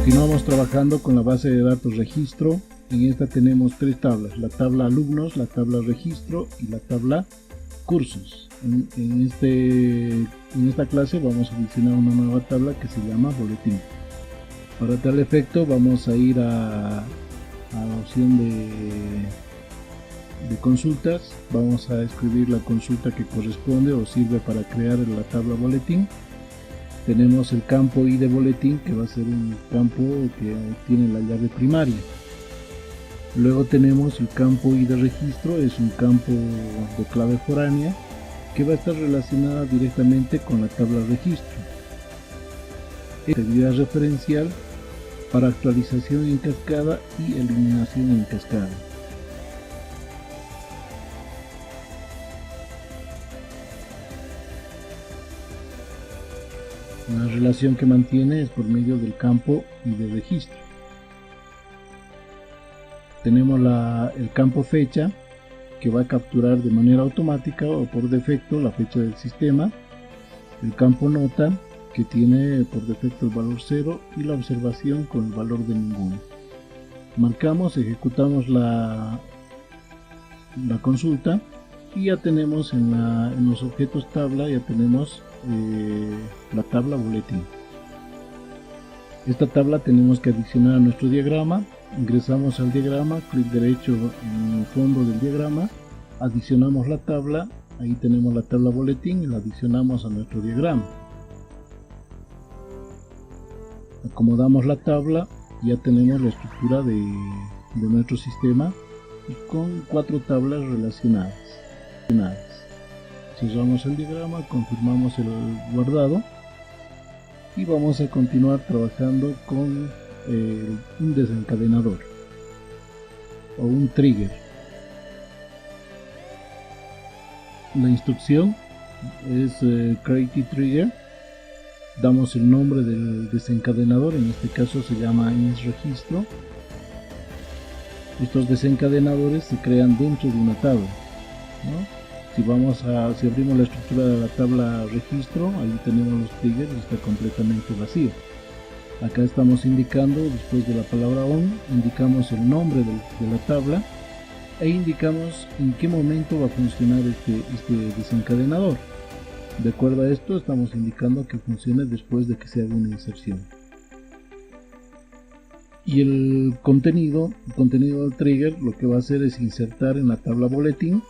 Continuamos trabajando con la base de datos registro. En esta tenemos tres tablas: la tabla alumnos, la tabla registro y la tabla cursos. En esta clase vamos a adicionar una nueva tabla que se llama boletín. Para tal efecto vamos a ir a la opción de consultas. Vamos a escribir la consulta que corresponde o sirve para crear la tabla boletín. Tenemos el campo ID boletín, que va a ser un campo que tiene la llave primaria. Luego tenemos el campo ID registro, es un campo de clave foránea que va a estar relacionada directamente con la tabla registro. Actividad referencial para actualización en cascada y eliminación en cascada. La relación que mantiene es por medio del campo ID registro. Tenemos el campo fecha, que va a capturar de manera automática o por defecto la fecha del sistema. El campo nota, que tiene por defecto el valor 0, y la observación con el valor de ninguno. Marcamos, ejecutamos la consulta y ya tenemos en los objetos tabla, ya tenemos la tabla boletín. Esta tabla tenemos que adicionar a nuestro diagrama. Ingresamos al diagrama, clic derecho en el fondo del diagrama, adicionamos la tabla, ahí tenemos la tabla boletín y la adicionamos a nuestro diagrama. Acomodamos la tabla, ya tenemos la estructura de nuestro sistema y con 4 tablas relacionadas. Cerramos el diagrama, confirmamos el guardado y vamos a continuar trabajando con un desencadenador o un trigger. La instrucción es create trigger. Damos el nombre del desencadenador, en este caso se llama InsRegistro. Estos desencadenadores se crean dentro de una tabla, ¿no? Si abrimos la estructura de la tabla registro, ahí tenemos los triggers, está completamente vacío. Acá estamos indicando, después de la palabra on, indicamos el nombre de la tabla e indicamos en qué momento va a funcionar este desencadenador. De acuerdo a esto, estamos indicando que funcione después de que se haga una inserción. Y el contenido del trigger lo que va a hacer es insertar en la tabla boletín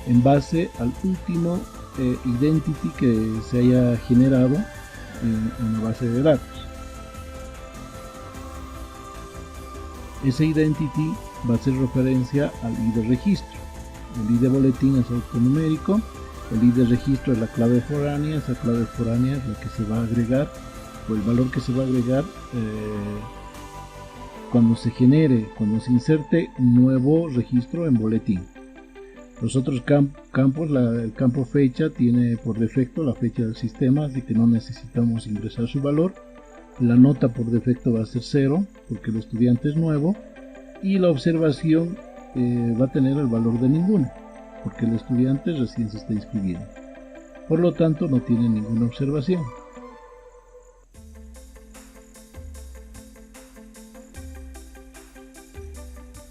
en base al último identity que se haya generado en la base de datos. Ese identity va a hacer referencia al ID registro. El ID boletín es alfanumérico, el ID registro es la clave foránea, esa clave foránea es la que se va a agregar, o el valor que se va a agregar cuando se inserte un nuevo registro en boletín. Los otros campos, el campo fecha tiene por defecto la fecha del sistema, así que no necesitamos ingresar su valor. La nota por defecto va a ser 0 porque el estudiante es nuevo, y la observación va a tener el valor de ninguno porque el estudiante recién se está inscribiendo, por lo tanto no tiene ninguna observación.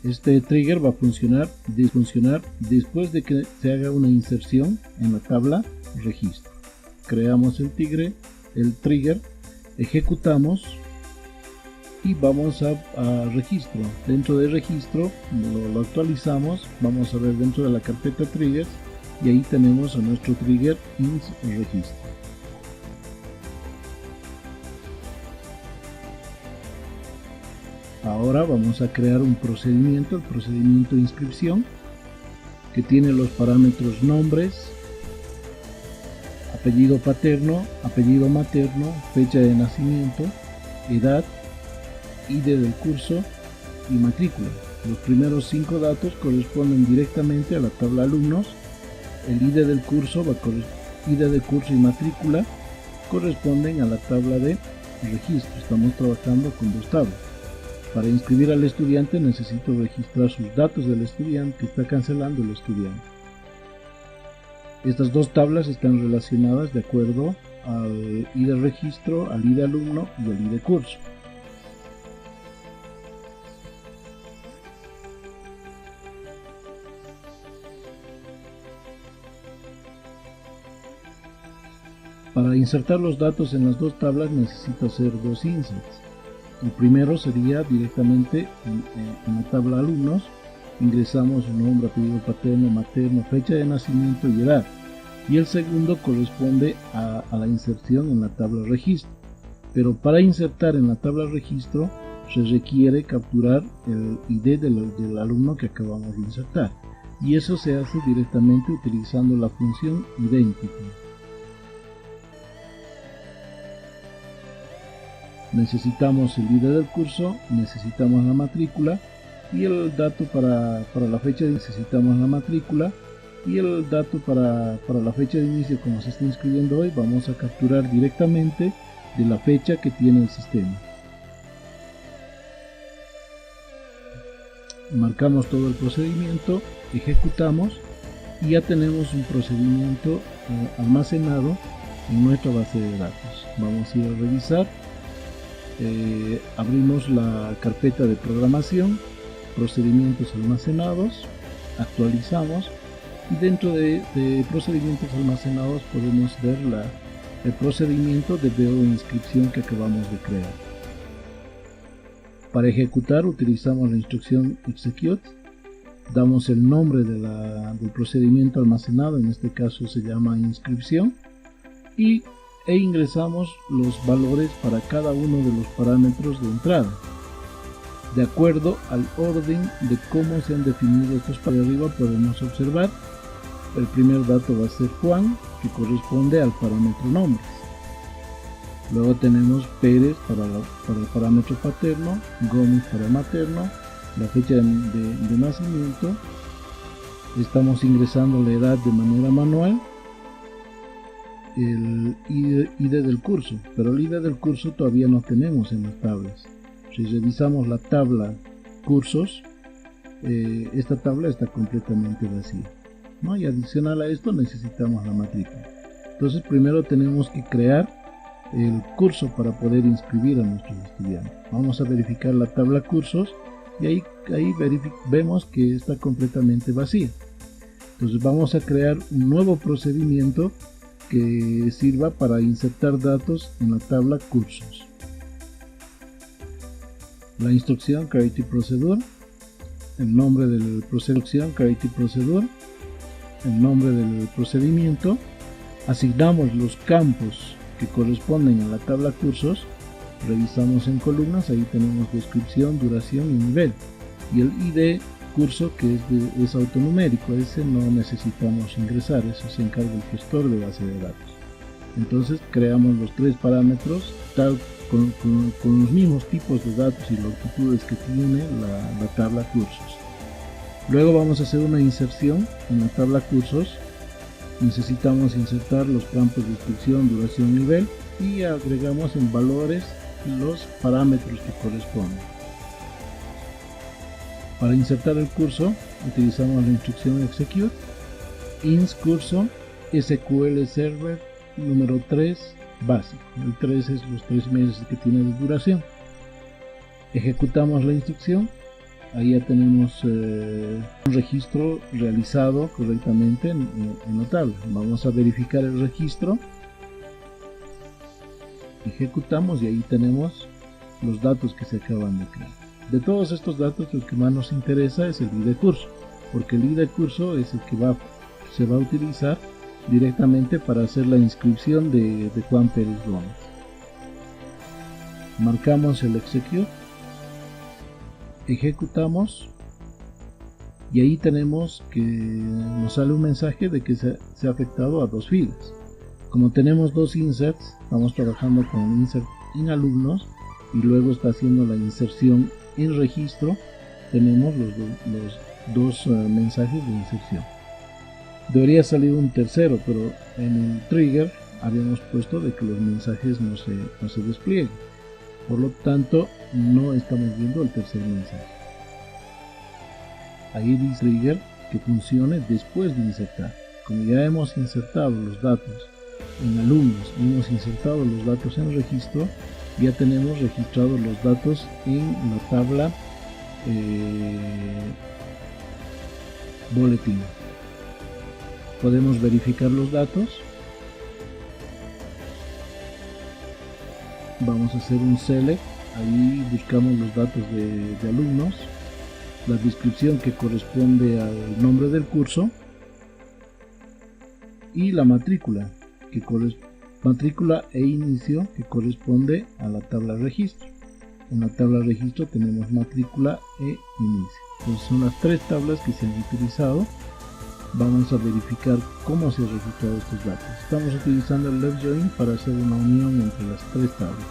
Este trigger va a funcionar después de que se haga una inserción en la tabla registro. Creamos el trigger, ejecutamos y vamos a registro. Dentro de registro lo actualizamos, vamos a ver dentro de la carpeta triggers y ahí tenemos a nuestro trigger InsRegistro. Ahora vamos a crear un procedimiento, el procedimiento de inscripción, que tiene los parámetros nombres, apellido paterno, apellido materno, fecha de nacimiento, edad, ID del curso y matrícula. Los primeros 5 datos corresponden directamente a la tabla alumnos. El ID del curso y matrícula corresponden a la tabla de registro. Estamos trabajando con 2 tablas. Para inscribir al estudiante necesito registrar sus datos del estudiante que está cancelando el estudiante. Estas 2 tablas están relacionadas de acuerdo al ID registro, al ID alumno y al ID curso. Para insertar los datos en las dos tablas necesito hacer dos inserts. El primero sería directamente en la tabla alumnos. Ingresamos su nombre, apellido paterno, materno, fecha de nacimiento y edad. Y el segundo corresponde a la inserción en la tabla registro. Pero para insertar en la tabla registro se requiere capturar el ID del alumno que acabamos de insertar. Y eso se hace directamente utilizando la función identity. Necesitamos el ID del curso, necesitamos la matrícula y el dato para la fecha de necesitamos la matrícula y el dato para la fecha de inicio, como se está inscribiendo hoy, vamos a capturar directamente de la fecha que tiene el sistema. Marcamos todo el procedimiento, ejecutamos y ya tenemos un procedimiento almacenado en nuestra base de datos. Vamos a ir a revisar. Abrimos la carpeta de programación, procedimientos almacenados, actualizamos y dentro de procedimientos almacenados podemos ver el procedimiento de veo de inscripción que acabamos de crear. Para ejecutar utilizamos la instrucción execute, damos el nombre del procedimiento almacenado, en este caso se llama inscripción, e ingresamos los valores para cada uno de los parámetros de entrada, de acuerdo al orden de cómo se han definido estos. Para arriba podemos observar el primer dato va a ser Juan, que corresponde al parámetro nombres. Luego tenemos Pérez para el parámetro paterno, Gómez para materno, la fecha de nacimiento. Estamos ingresando la edad de manera manual, el ID del curso, pero el ID del curso todavía no tenemos en las tablas. Si revisamos la tabla cursos, esta tabla está completamente vacía, ¿no? Y adicional a esto necesitamos la matrícula. Entonces primero tenemos que crear el curso para poder inscribir a nuestros estudiantes. Vamos a verificar la tabla cursos y ahí vemos que está completamente vacía. Entonces vamos a crear un nuevo procedimiento que sirva para insertar datos en la tabla cursos. La instrucción Create Procedure, el nombre del procedimiento Create Procedure, el nombre del procedimiento, asignamos los campos que corresponden a la tabla cursos, revisamos en columnas, ahí tenemos descripción, duración y nivel, y el ID curso que es autonumérico, ese no necesitamos ingresar, eso se encarga el gestor de base de datos. Entonces creamos los tres parámetros con los mismos tipos de datos y longitudes que tiene la tabla cursos. Luego vamos a hacer una inserción en la tabla cursos. Necesitamos insertar los campos de descripción, duración, nivel y agregamos en valores los parámetros que corresponden. Para insertar el curso utilizamos la instrucción execute, ins curso SQL Server número 3 básico. El 3 es los 3 meses que tiene de duración. Ejecutamos la instrucción. Ahí ya tenemos un registro realizado correctamente en la tabla. Vamos a verificar el registro. Ejecutamos y ahí tenemos los datos que se acaban de crear. De todos estos datos, el que más nos interesa es el ID curso, porque el ID curso es el que se va a utilizar directamente para hacer la inscripción de Juan Pérez Gómez. Marcamos el execute, ejecutamos y ahí tenemos que nos sale un mensaje de que se ha afectado a dos filas. Como tenemos dos inserts, estamos trabajando con insert en alumnos y luego está haciendo la inserción en registro, tenemos los dos mensajes de inserción. Debería salir un tercero, pero en el trigger habíamos puesto de que los mensajes no se desplieguen. Por lo tanto, no estamos viendo el tercer mensaje. Ahí dice trigger que funcione después de insertar. Como ya hemos insertado los datos en alumnos y hemos insertado los datos en registro, ya tenemos registrados los datos en la tabla boletín. Podemos verificar los datos. Vamos a hacer un select, ahí buscamos los datos de alumnos, la descripción que corresponde al nombre del curso y la matrícula matrícula e inicio que corresponde a la tabla registro. En la tabla registro tenemos matrícula e inicio. Entonces son las tres tablas que se han utilizado. Vamos a verificar cómo se han registrado estos datos. Estamos utilizando el left join para hacer una unión entre las tres tablas.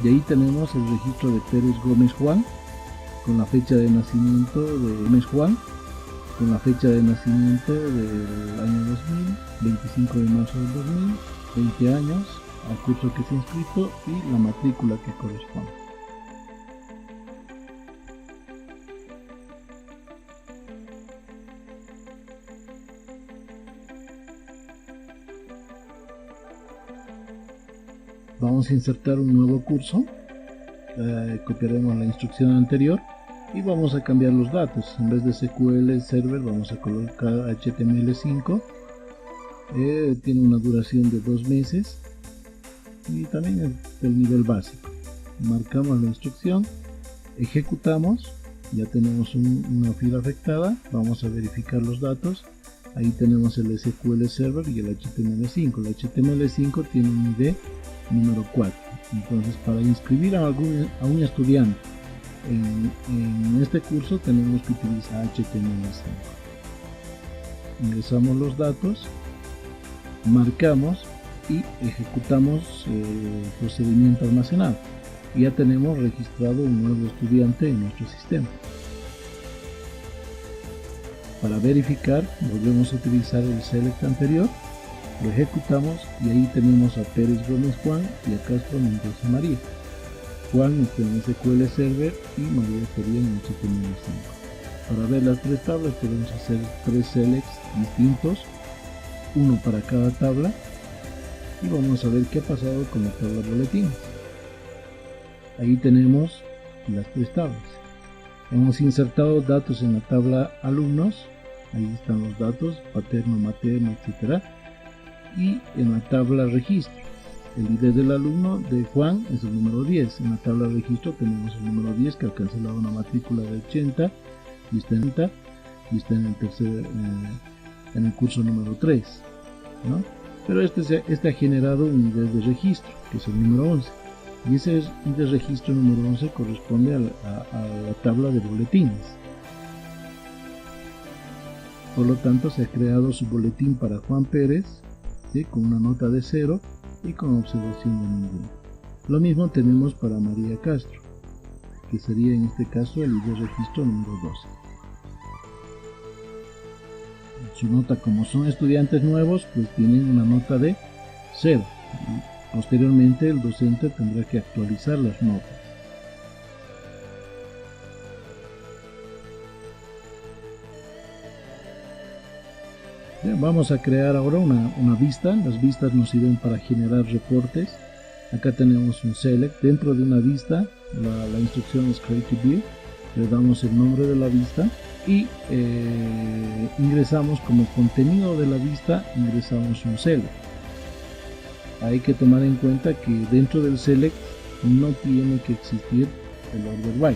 De ahí tenemos el registro de Pérez Gómez Juan, con la fecha de nacimiento de Gómez Juan, con la fecha de nacimiento del año 2000, 25 de marzo del 2000, 20 años, al curso que se ha inscrito y la matrícula que corresponde. Vamos a insertar un nuevo curso, copiaremos la instrucción anterior y vamos a cambiar los datos. En vez de SQL Server vamos a colocar HTML5, tiene una duración de 2 meses y también el nivel básico. Marcamos la instrucción, ejecutamos, ya tenemos una fila afectada, vamos a verificar los datos. Ahí tenemos el SQL Server y el HTML5. El HTML5 tiene un ID número 4. Entonces, para inscribir a un estudiante en este curso tenemos que utilizar HTML5. Ingresamos los datos, marcamos y ejecutamos el procedimiento almacenado. Ya tenemos registrado un nuevo estudiante en nuestro sistema. Para verificar, volvemos a utilizar el select anterior, lo ejecutamos y ahí tenemos a Pérez Gómez Juan y a Castro Mendoza María. Juan está en SQL Server y María estaría en HTML5. Para ver las tres tablas podemos hacer 3 selects distintos, uno para cada tabla, y vamos a ver qué ha pasado con la tabla boletín. Ahí tenemos las tres tablas. Hemos insertado datos en la tabla alumnos, ahí están los datos, paterno, materno, etc. Y en la tabla registro, el ID del alumno de Juan es el número 10. En la tabla registro tenemos el número 10 que ha cancelado una matrícula de 80 y está en el curso número 3, ¿no? Pero este ha generado un ID de registro, que es el número 11. Y ese ID registro número 11 corresponde a la tabla de boletines. Por lo tanto, se ha creado su boletín para Juan Pérez, ¿sí?, con una nota de 0 y con observación de ninguno. Lo mismo tenemos para María Castro, que sería en este caso el ID registro número 12. Su nota, como son estudiantes nuevos, pues tienen una nota de 0. Y posteriormente el docente tendrá que actualizar las notas. Bien, vamos a crear ahora una vista. Las vistas nos sirven para generar reportes. Acá tenemos un select. Dentro de una vista, la instrucción es create view. Le damos el nombre de la vista y ingresamos como contenido de la vista, ingresamos un select. Hay que tomar en cuenta que dentro del select no tiene que existir el order by,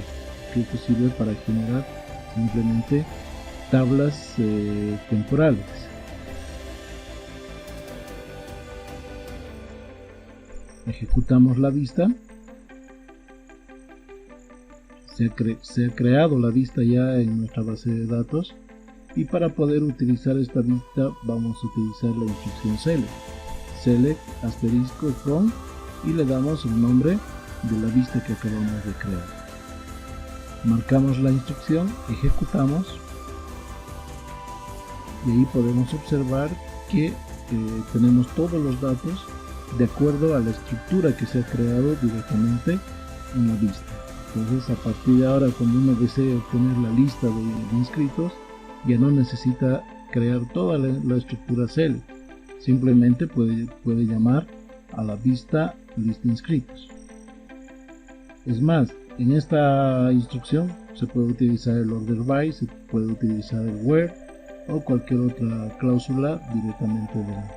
que esto sirve para generar simplemente tablas temporales. Ejecutamos la vista. Se ha creado la vista ya en nuestra base de datos, y para poder utilizar esta vista vamos a utilizar la instrucción select asterisco from y le damos el nombre de la vista que acabamos de crear. Marcamos la instrucción, ejecutamos y ahí podemos observar que tenemos todos los datos de acuerdo a la estructura que se ha creado directamente en la vista. Entonces, a partir de ahora, cuando uno desee obtener la lista de inscritos, ya no necesita crear toda la estructura select, simplemente puede llamar a la vista lista inscritos. Es más, en esta instrucción se puede utilizar el order by, se puede utilizar el where o cualquier otra cláusula directamente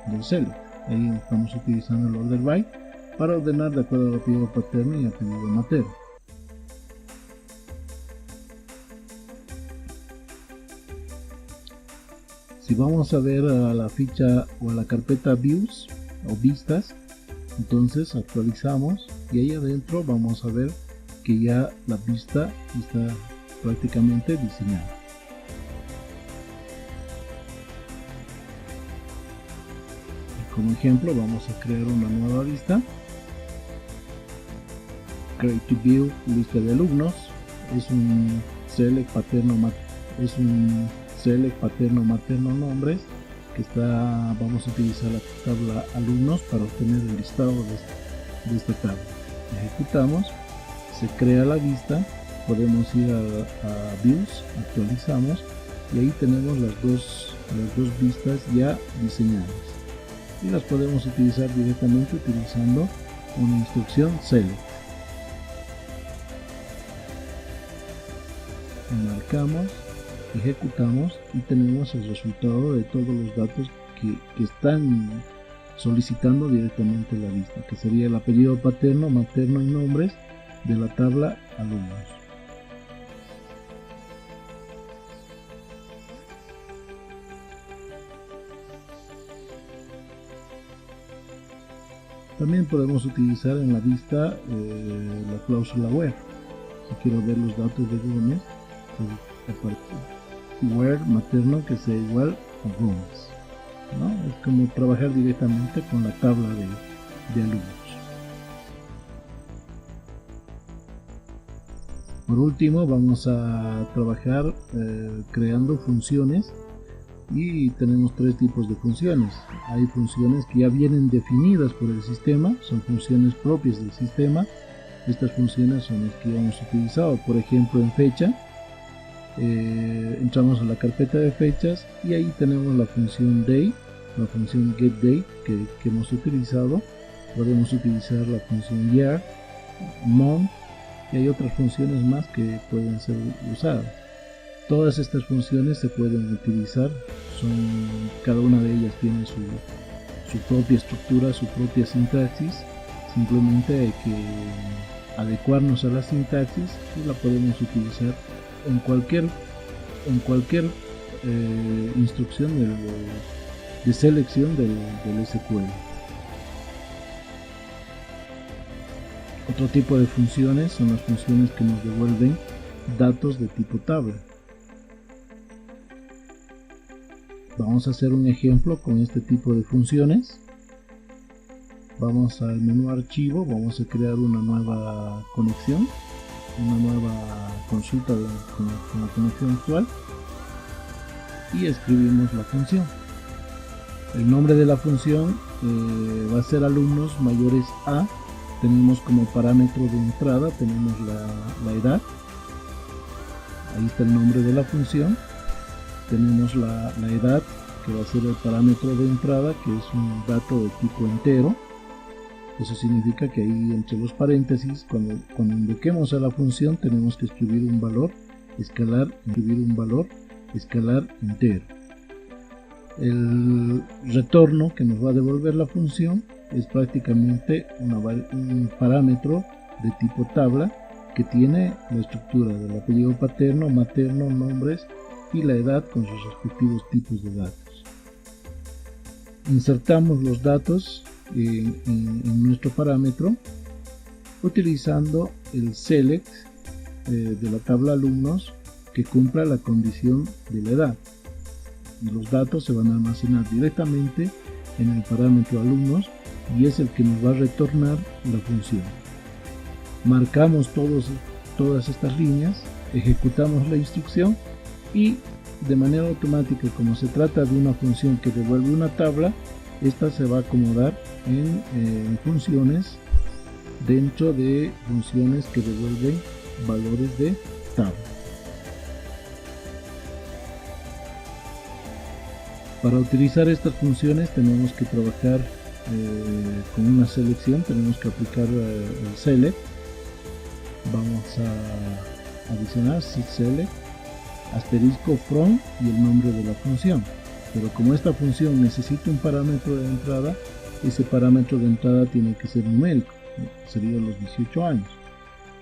del select. Ahí estamos utilizando el order by para ordenar de acuerdo al apellido paterno y apellido materno. Si vamos a ver a la ficha o a la carpeta views o vistas, entonces actualizamos y ahí adentro vamos a ver que ya la vista está prácticamente diseñada. Y como ejemplo vamos a crear una nueva vista. Create to view lista de alumnos. Es un select paterno materno nombres que vamos a utilizar la tabla alumnos para obtener el listado de esta tabla. Ejecutamos, se crea la vista, podemos ir a views, actualizamos y ahí tenemos las dos vistas ya diseñadas y las podemos utilizar directamente utilizando una instrucción select. Marcamos, ejecutamos y tenemos el resultado de todos los datos que están solicitando directamente la vista, que sería el apellido paterno, materno y nombres de la tabla alumnos. También podemos utilizar en la vista la cláusula where. Si quiero ver los datos de Gómez, where materno que sea igual a Gómez, ¿no? Es como trabajar directamente con la tabla de alumnos. Por último vamos a trabajar creando funciones y tenemos tres tipos de funciones. Hay funciones que ya vienen definidas por el sistema, son funciones propias del sistema. Estas funciones son las que ya hemos utilizado, por ejemplo en fecha. Entramos a la carpeta de fechas y ahí tenemos la función day, la función getDate que hemos utilizado. Podemos utilizar la función year, month y hay otras funciones más que pueden ser usadas. Todas estas funciones se pueden utilizar, cada una de ellas tiene su propia estructura, su propia sintaxis. Simplemente hay que adecuarnos a la sintaxis y la podemos utilizar en cualquier instrucción de selección del SQL. Otro tipo de funciones son las funciones que nos devuelven datos de tipo tabla. Vamos a hacer un ejemplo con este tipo de funciones. Vamos al menú archivo, vamos a crear una nueva conexión, una nueva consulta con la conexión actual y escribimos la función. El nombre de la función va a ser alumnos mayores a. Tenemos como parámetro de entrada, tenemos la edad. Ahí está el nombre de la función. Tenemos la edad, que va a ser el parámetro de entrada, que es un dato de tipo entero. Eso significa que ahí entre los paréntesis, cuando invoquemos a la función, tenemos que escribir un valor escalar entero. El retorno que nos va a devolver la función es prácticamente un parámetro de tipo tabla que tiene la estructura del apellido paterno, materno, nombres y la edad con sus respectivos tipos de datos. Insertamos los datos en nuestro parámetro utilizando el select de la tabla alumnos que cumpla la condición de la edad, y los datos se van a almacenar directamente en el parámetro alumnos y es el que nos va a retornar la función. Marcamos todas estas líneas, ejecutamos la instrucción y de manera automática, como se trata de una función que devuelve una tabla, esta se va a acomodar en funciones dentro de funciones que devuelven valores de tabla. Para utilizar estas funciones tenemos que trabajar con una selección, tenemos que aplicar el select. Vamos a adicionar select asterisco from y el nombre de la función. Pero como esta función necesita un parámetro de entrada, ese parámetro de entrada tiene que ser numérico, sería los 18 años.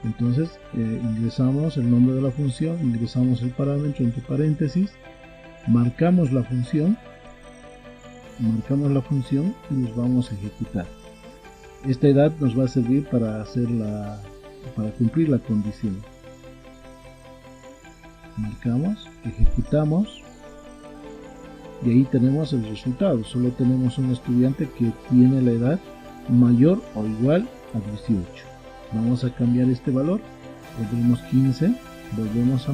Entonces ingresamos el nombre de la función, ingresamos el parámetro entre paréntesis, marcamos la función y nos vamos a ejecutar. Esta edad nos va a servir para cumplir la condición. Marcamos, ejecutamos y ahí tenemos el resultado. Solo tenemos un estudiante que tiene la edad mayor o igual a 18. Vamos a cambiar este valor, pondremos 15, volvemos a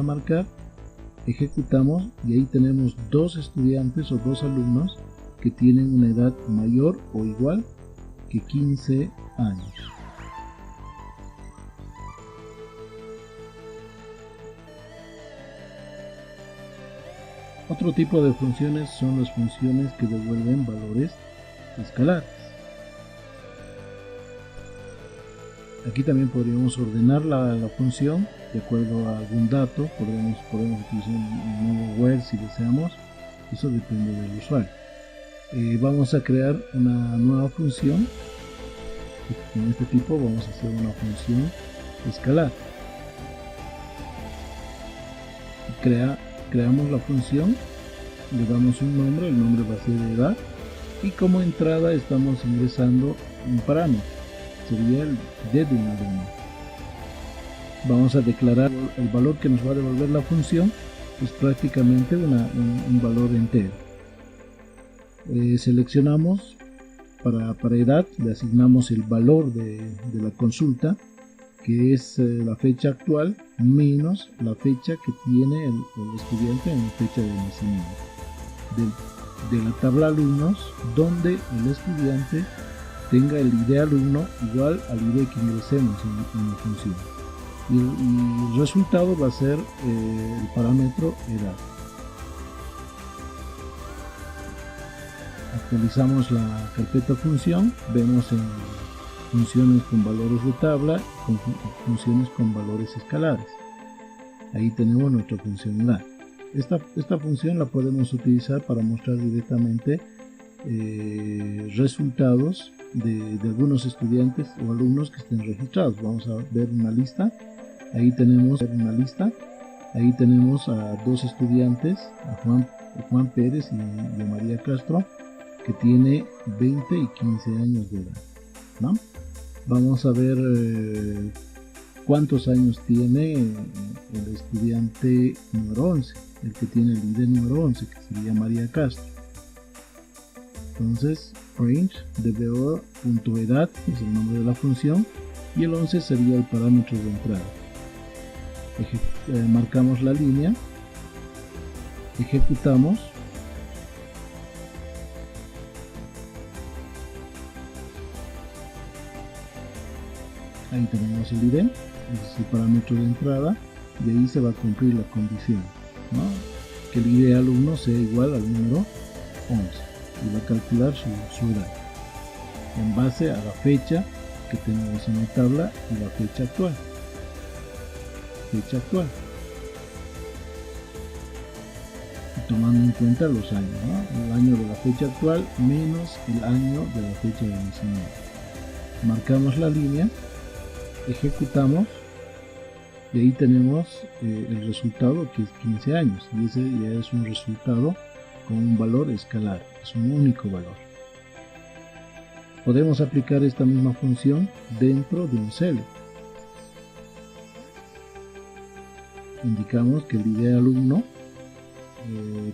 marcar, ejecutamos y ahí tenemos dos estudiantes o dos alumnos que tienen una edad mayor o igual que 15 años. Otro tipo de funciones son las funciones que devuelven valores escalares. Aquí también podríamos ordenar la función de acuerdo a algún dato. Podemos utilizar un nuevo where si deseamos. Eso depende del usuario. Vamos a crear una nueva función. En este tipo vamos a hacer una función escalar. Creamos la función, le damos un nombre, el nombre va a ser edad, y como entrada estamos ingresando un parámetro, sería el de un alumno. Vamos a declarar el valor que nos va a devolver la función, es prácticamente un valor entero. Seleccionamos para edad, le asignamos el valor de la consulta, que es la fecha actual menos la fecha que tiene el estudiante en fecha de nacimiento. De la tabla alumnos, donde el estudiante tenga el ID alumno igual al ID que ingresemos en la función. Y el resultado va a ser el parámetro edad. Actualizamos la carpeta función, vemos en funciones con valores de tabla, con funciones con valores escalares. Ahí tenemos nuestra función edad. Esta función la podemos utilizar para mostrar directamente resultados de algunos estudiantes o alumnos que estén registrados. Vamos a ver una lista. Ahí tenemos a dos estudiantes, a Juan Pérez y a María Castro, que tiene 20 y 15 años de edad, ¿no? Vamos a ver cuántos años tiene el estudiante número 11, el que tiene el ID número 11, que sería María Castro. Entonces, range dbo.edad es el nombre de la función y el 11 sería el parámetro de entrada. Marcamos la línea, ejecutamos. Ahí tenemos el ID, ese es el parámetro de entrada, y ahí se va a cumplir la condición, ¿no? Que el ID alumno sea igual al número 11 y va a calcular su edad en base a la fecha que tenemos en la tabla y la fecha actual. Y tomando en cuenta los años, ¿no? El año de la fecha actual menos el año de la fecha de nacimiento. Marcamos la línea, ejecutamos y ahí tenemos el resultado, que es 15 años, y ese ya es un resultado con un valor escalar, es un único valor. Podemos aplicar esta misma función dentro de un select. Indicamos que el ID alumno,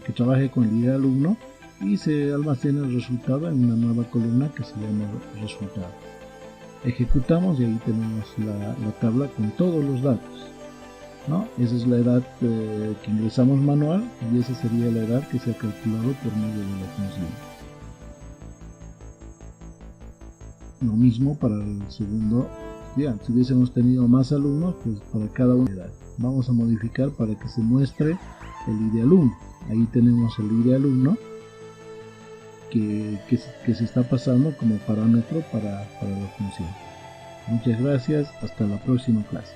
que trabaje con el ID alumno, y se almacena el resultado en una nueva columna que se llama resultado. Ejecutamos y ahí tenemos la tabla con todos los datos, ¿no? Esa es la edad que ingresamos manual y esa sería la edad que se ha calculado por medio de la función. Lo mismo para el segundo estudiante. Si hubiésemos tenido más alumnos, pues para cada una edad. Vamos a modificar para que se muestre el ID alumno. Ahí tenemos el ID de alumno que se está pasando como parámetro para la función. Muchas gracias, hasta la próxima clase.